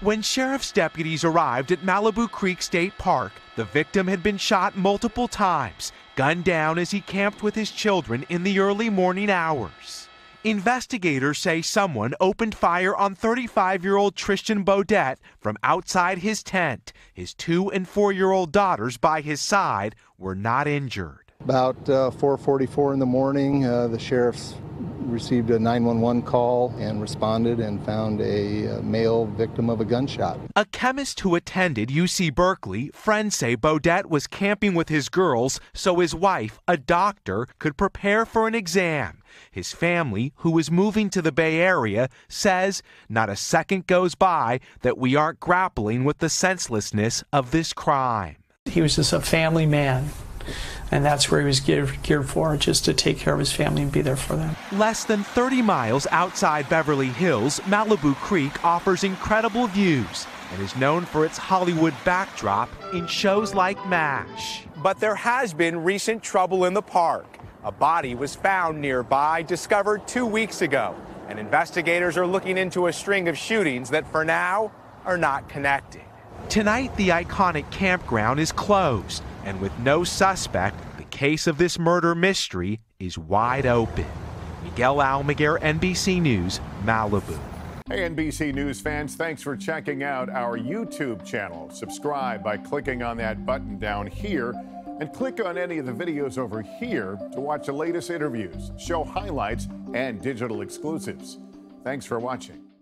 When sheriff's deputies arrived at Malibu Creek State Park, the victim had been shot multiple times, gunned down as he camped with his children in the early morning hours. Investigators say someone opened fire on 35-year-old Tristan Beaudette from outside his tent. His 2- and 4-year-old daughters by his side were not injured. About 4:44 in the morning, the sheriffs received a 911 call and responded and found a male victim of a gunshot. A chemist who attended UC Berkeley, friends say Beaudette was camping with his girls so his wife, a doctor, could prepare for an exam. His family, who was moving to the Bay Area, says not a second goes by that we aren't grappling with the senselessness of this crime. He was just a family man. And that's where he was geared for, just to take care of his family and be there for them. Less than 30 miles outside Beverly Hills, Malibu Creek offers incredible views and is known for its Hollywood backdrop in shows like MASH. But there has been recent trouble in the park. A body was found nearby, discovered 2 weeks ago, and investigators are looking into a string of shootings that for now are not connected. Tonight, the iconic campground is closed, and with no suspect, the case of this murder mystery is wide open. Miguel Almaguer, NBC News, Malibu. Hey, NBC News fans, thanks for checking out our YouTube channel. Subscribe by clicking on that button down here, and click on any of the videos over here to watch the latest interviews, show highlights, and digital exclusives. Thanks for watching.